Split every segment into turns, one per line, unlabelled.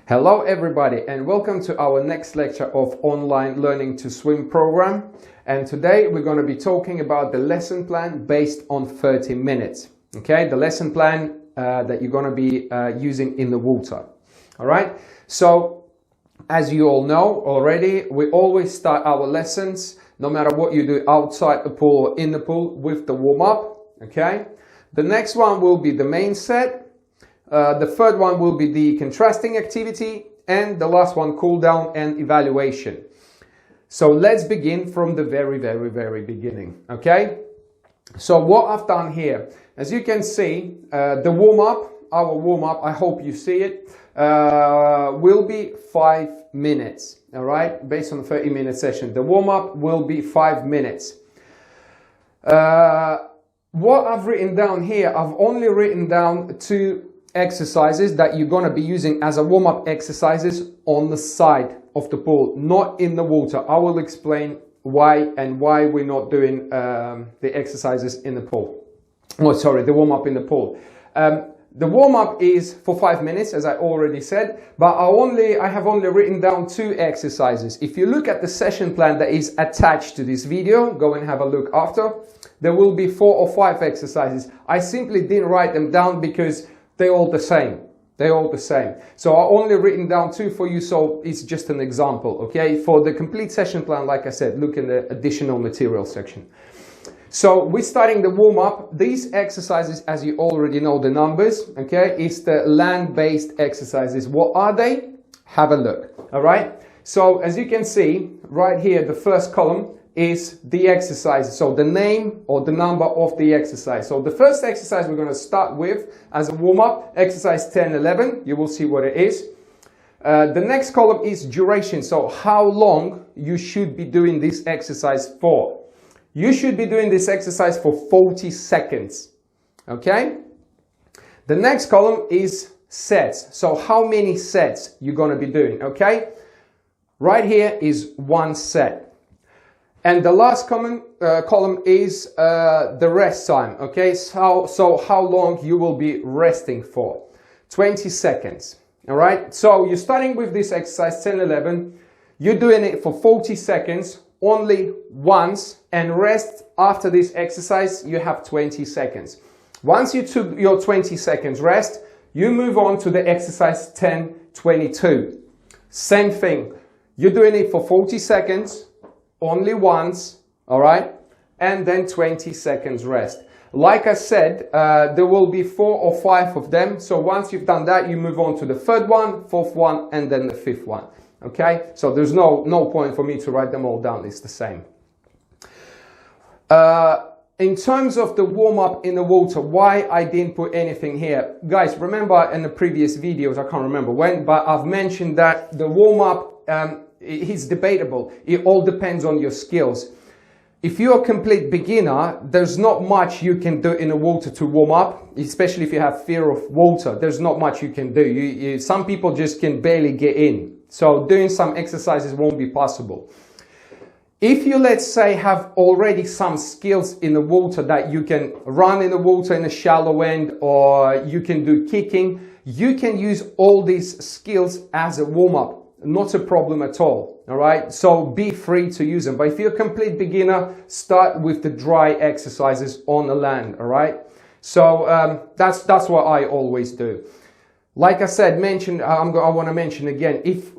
Hello everybody and welcome to our next lecture of Online Learning to Swim program. And today we're going to be talking about the lesson plan based on 30 minutes. Okay, the lesson plan that you're going to be using in the water. All right, so as you all know already, we always start our lessons, no matter what you do outside the pool or in the pool, with the warm-up. Okay, the next one will be the main set. The third one will be the contrasting activity, and the last one, cool down and evaluation. So let's begin from the very beginning. Okay, so what I've done here, as you can see, the warm-up, our warm-up, I hope you see it, will be 5 minutes. All right, based on a 30-minute session, the warm-up will be 5 minutes. What I've written down here, I've only written down 2 exercises that you're going to be using as a warm-up exercises on the side of the pool, not in the water. I will explain why and why we're not doing the exercises in the pool. Oh, sorry, the warm-up in the pool. The warm-up is for 5 minutes, as I already said, but I have only written down 2 exercises. If you look at the session plan that is attached to this video, go and have a look after. There will be 4 or 5 exercises. I simply didn't write them down because they're all the same. They're all the same. So I only written down 2 for you, so it's just an example, okay? For the complete session plan, like I said, look in the additional material section. So we're starting the warm-up. These exercises, as you already know the numbers, okay? It's the land-based exercises. What are they? Have a look, all right? So as you can see, right here, the first column is the exercise, so the name or the number of the exercise. So the first exercise we're going to start with as a warm-up, exercise 10-11, you will see what it is. The next column is duration, so how long you should be doing this exercise for. You should be doing this exercise for 40 seconds, okay? The next column is sets, so how many sets you're going to be doing, okay? Right here is 1 set. And the last column is the rest time, okay? So how long you will be resting for? 20 seconds, all right? So you're starting with this exercise 10-11. You're doing it for 40 seconds, only once, and rest after this exercise, you have 20 seconds. Once you took your 20 seconds rest, you move on to the exercise 10-22. Same thing. You're doing it for 40 seconds, only once, all right, and then 20 seconds rest. Like I said, there will be 4 or 5 of them. So once you've done that, you move on to the third one, fourth one, and then the fifth one. Okay, so there's no point for me to write them all down. It's the same. In terms of the warm-up in the water, why I didn't put anything here, guys, remember in the previous videos, I can't remember when, but I've mentioned that the warm-up it's debatable. It all depends on your skills. If you're a complete beginner, there's not much you can do in the water to warm up, especially if you have fear of water. There's not much you can do. Some people just can barely get in. So doing some exercises won't be possible. If you, let's say, have already some skills in the water that you can run in the water in a shallow end, or you can do kicking, you can use all these skills as a warm-up. Not a problem at all right? So be free to use them. But if you're a complete beginner, start with the dry exercises on the land, all right? So that's what I always do. Like I said, I want to mention again, if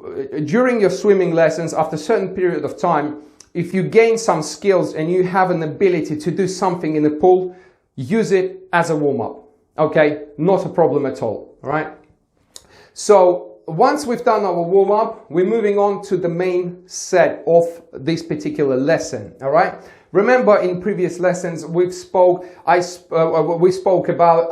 during your swimming lessons, after a certain period of time, if you gain some skills and you have an ability to do something in the pool, use it as a warm-up, okay? Not a problem at all right? So once we've done our warm-up, we're moving on to the main set of this particular lesson, all right? Remember, in previous lessons, we spoke about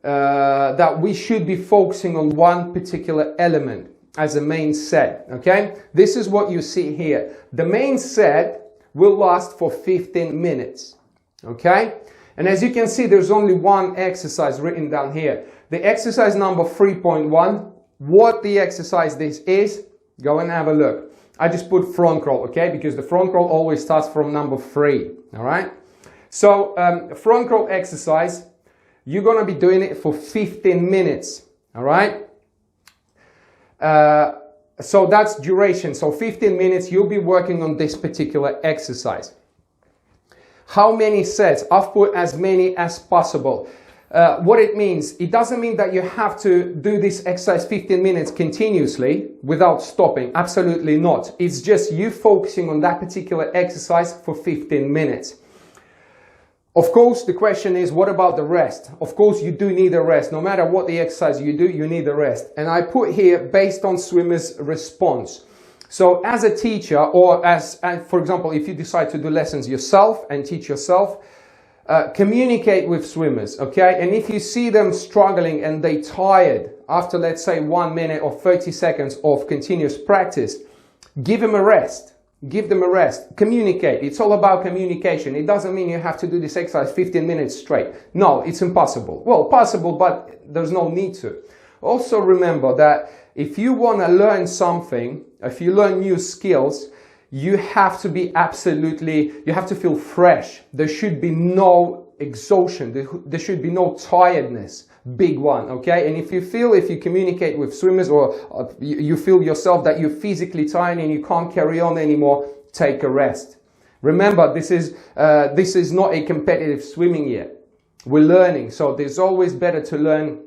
that we should be focusing on one particular element as a main set, okay? This is what you see here. The main set will last for 15 minutes, okay? And as you can see, there's only one exercise written down here. The exercise number 3.1, what the exercise this is, go and have a look. I just put front crawl, okay? Because the front crawl always starts from number 3, all right? So front crawl exercise, you're going to be doing it for 15 minutes, all right? So that's duration. So 15 minutes, you'll be working on this particular exercise. How many sets? I've put as many as possible. What it means, it doesn't mean that you have to do this exercise 15 minutes continuously without stopping. Absolutely not. It's just you focusing on that particular exercise for 15 minutes. Of course, the question is, what about the rest? Of course, you do need a rest. No matter what the exercise you do, you need a rest. And I put here based on swimmer's response. So as a teacher, or for example, if you decide to do lessons yourself and teach yourself, communicate with swimmers, okay? And if you see them struggling and they tired after, let's say, 1 minute or 30 seconds of continuous practice, give them a rest. Give them a rest. Communicate. It's all about communication. It doesn't mean you have to do this exercise 15 minutes straight. No, it's impossible. Well, possible, but there's no need to. Also remember that if you want to learn something, if you learn new skills, you have to be you have to feel fresh. There should be no exhaustion. There should be no tiredness. Big one, okay? And if you communicate with swimmers, or you feel yourself that you're physically tired and you can't carry on anymore, take a rest. Remember, this is not a competitive swimming yet. We're learning, so there's always better to learn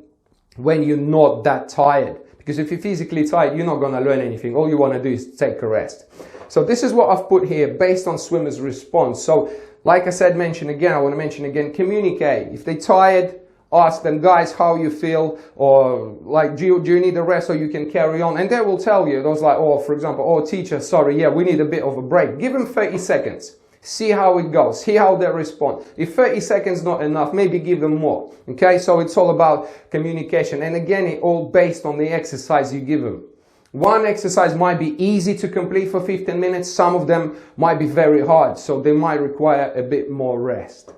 when you're not that tired. Because if you're physically tired, you're not going to learn anything. All you want to do is take a rest. So this is what I've put here based on swimmer's response. So like I said, I want to mention again, communicate. If they're tired, ask them, guys, how you feel, or like, do you need a rest so you can carry on? And they will tell you. Those like, for example, teacher, sorry, yeah, we need a bit of a break. Give them 30 seconds. See how it goes. See how they respond. If 30 seconds not enough, maybe give them more. Okay, so it's all about communication. And again, it's all based on the exercise you give them. One exercise might be easy to complete for 15 minutes. Some of them might be very hard, so they might require a bit more rest.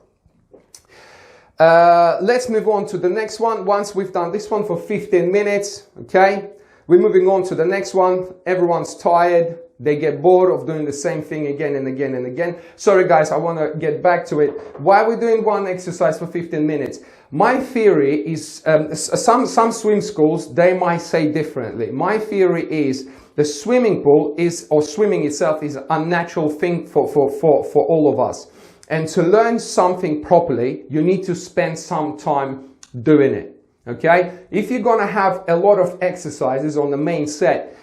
Let's move on to the next one. Once we've done this one for 15 minutes, okay, we're moving on to the next one. Everyone's tired. They get bored of doing the same thing again and again and again. Sorry guys, I want to get back to it. Why are we doing one exercise for 15 minutes? My theory is, some swim schools, they might say differently. My theory is the swimming pool or swimming itself is a natural thing for all of us. And to learn something properly, you need to spend some time doing it, okay? If you're gonna have a lot of exercises on the main set,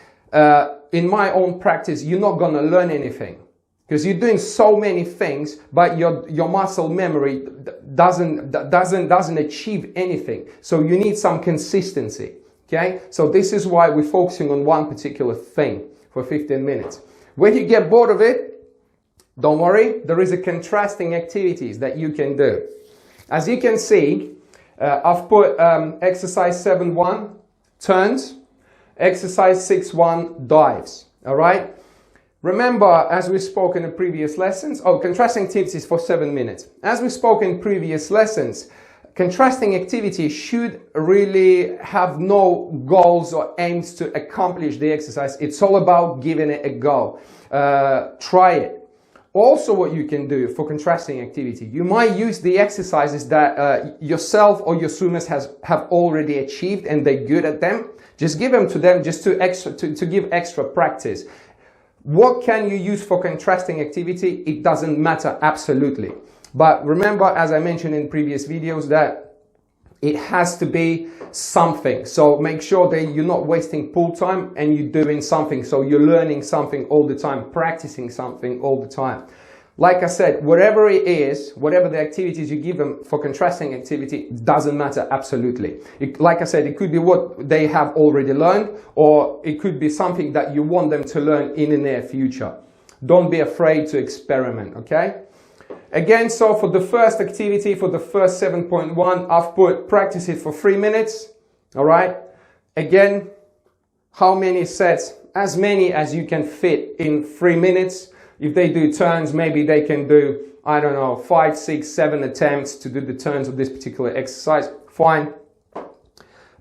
in my own practice, you're not gonna learn anything. Because you're doing so many things, but your muscle memory doesn't achieve anything. So you need some consistency, okay? So this is why we're focusing on one particular thing for 15 minutes. When you get bored of it, don't worry, there is a contrasting activities that you can do. As you can see, I've put exercise 7-1, turns, exercise 6-1, dives, all right? Remember, as we spoke in the previous lessons, contrasting activities for 7 minutes. As we spoke in previous lessons, contrasting activity should really have no goals or aims to accomplish the exercise. It's all about giving it a go. Try it. Also, what you can do for contrasting activity, you might use the exercises that yourself or your swimmers have already achieved and they're good at them. Just give them to them just to give extra practice. What can you use for contrasting activity? It doesn't matter, absolutely. But remember, as I mentioned in previous videos, that it has to be something. So make sure that you're not wasting pool time and you're doing something. So you're learning something all the time, practicing something all the time. Like I said, whatever it is, whatever the activities you give them for contrasting activity, doesn't matter absolutely. Like I said, it could be what they have already learned, or it could be something that you want them to learn in the near future. Don't be afraid to experiment, okay? Again, so for the first activity, for the first 7.1, I've put practice it for 3 minutes, all right? Again, how many sets? As many as you can fit in 3 minutes. If they do turns, maybe they can do, I don't know, 5, 6, 7 attempts to do the turns of this particular exercise. Fine.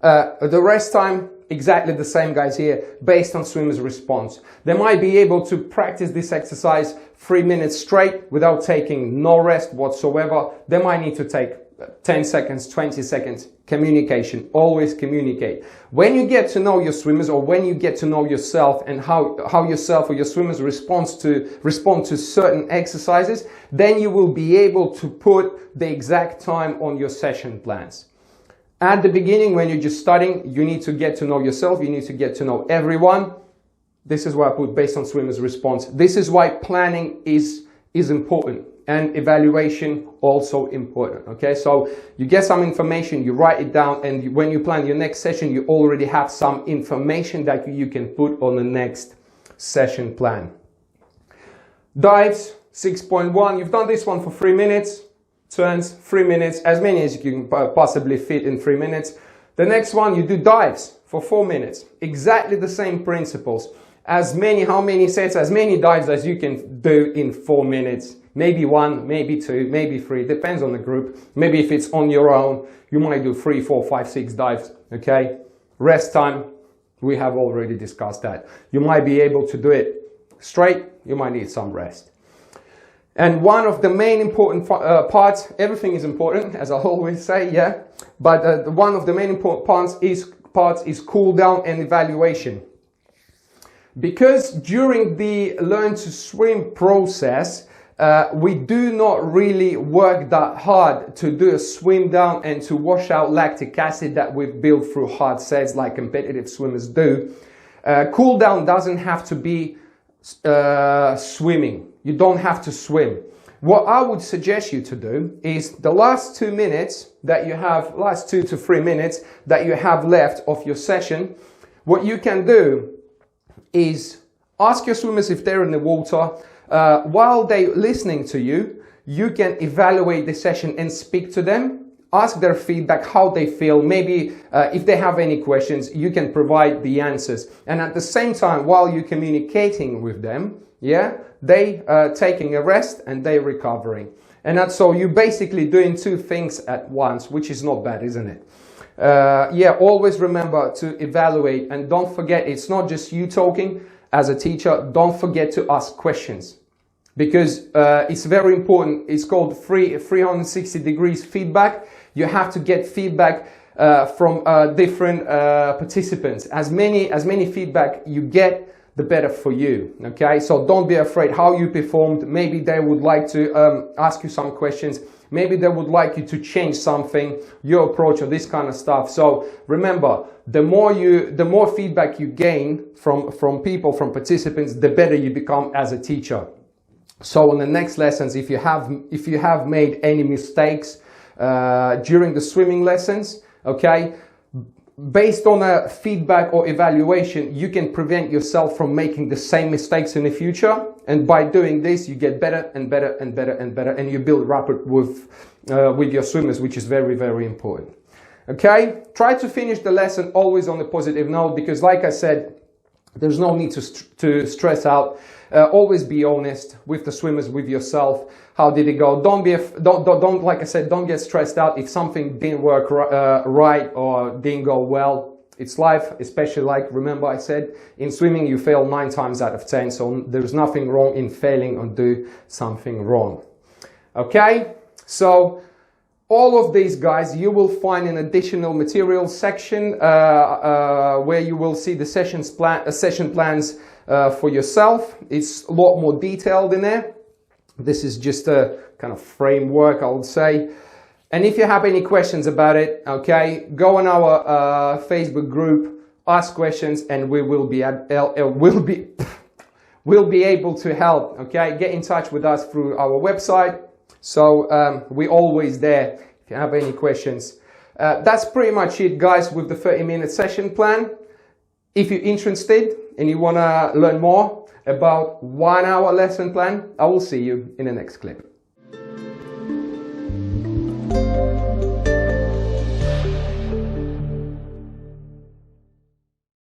The rest time, exactly the same, guys, here, based on swimmer's response. They might be able to practice this exercise 3 minutes straight without taking no rest whatsoever. They might need to take 10 seconds, 20 seconds, communication, always communicate. When you get to know your swimmers, or when you get to know yourself and how yourself or your swimmers respond to certain exercises, then you will be able to put the exact time on your session plans. At the beginning, when you're just starting, you need to get to know yourself, you need to get to know everyone. This is why I put based on swimmers' response. This is why planning is important, and evaluation also important. Okay, so you get some information, you write it down, and when you plan your next session, you already have some information that you can put on the next session plan. Dives 6.1, you've done this one for 3 minutes. Turns 3 minutes, as many as you can possibly fit in 3 minutes. The next one, you do dives for 4 minutes. Exactly the same principles. How many sets, as many dives as you can do in 4 minutes. Maybe 1, maybe 2, maybe 3, depends on the group. Maybe if it's on your own, you might do 3, 4, 5, 6 dives, okay? Rest time, we have already discussed that. You might be able to do it straight, you might need some rest. And one of the main important parts, everything is important, as I always say, yeah, but one of the main important parts is cool down and evaluation. Because during the learn to swim process, we do not really work that hard to do a swim down and to wash out lactic acid that we've built through hard sets like competitive swimmers do. Cool down doesn't have to be swimming. You don't have to swim. What I would suggest you to do is the last 2 minutes that you have, last 2 to 3 minutes that you have left of your session, what you can do is ask your swimmers if they're in the water. While they're listening to you, you can evaluate the session and speak to them. Ask their feedback, how they feel. Maybe if they have any questions, you can provide the answers. And at the same time, while you're communicating with them, yeah, they taking a rest and they recovering. And that's so you're basically doing 2 things at once, which is not bad, isn't it? Yeah, always remember to evaluate, and don't forget, it's not just you talking as a teacher. Don't forget to ask questions, because it's very important. It's called 360 degrees feedback. You have to get feedback from different participants. As many feedback you get, the better for you. Okay, so don't be afraid how you performed. Maybe they would like to ask you some questions. Maybe they would like you to change something, your approach, or this kind of stuff. So remember, the more feedback you gain from people, from participants, the better you become as a teacher. So in the next lessons, if you have made any mistakes during the swimming lessons, okay, based on a feedback or evaluation, you can prevent yourself from making the same mistakes in the future. And by doing this, you get better and better and better and better, and you build rapport with your swimmers, which is very, very important. Okay, try to finish the lesson always on a positive note, because like I said, there's no need to stress out. Always be honest with the swimmers, with yourself. How did it go? Don't like I said, don't get stressed out if something didn't work right or didn't go well. It's life, especially like, remember I said, in swimming you fail 9 times out of 10, so there's nothing wrong in failing or do something wrong. Okay, so all of these guys you will find in additional materials section where you will see the session plans for yourself. It's a lot more detailed in there. This is just a kind of framework, I would say. And if you have any questions about it, okay, go on our Facebook group, ask questions, and we will be able to help. Okay, get in touch with us through our website. So we're always there if you have any questions. That's pretty much it, guys, with the 30-minute session plan. If you're interested and you want to learn more about 1 hour lesson plan, I will see you in the next clip.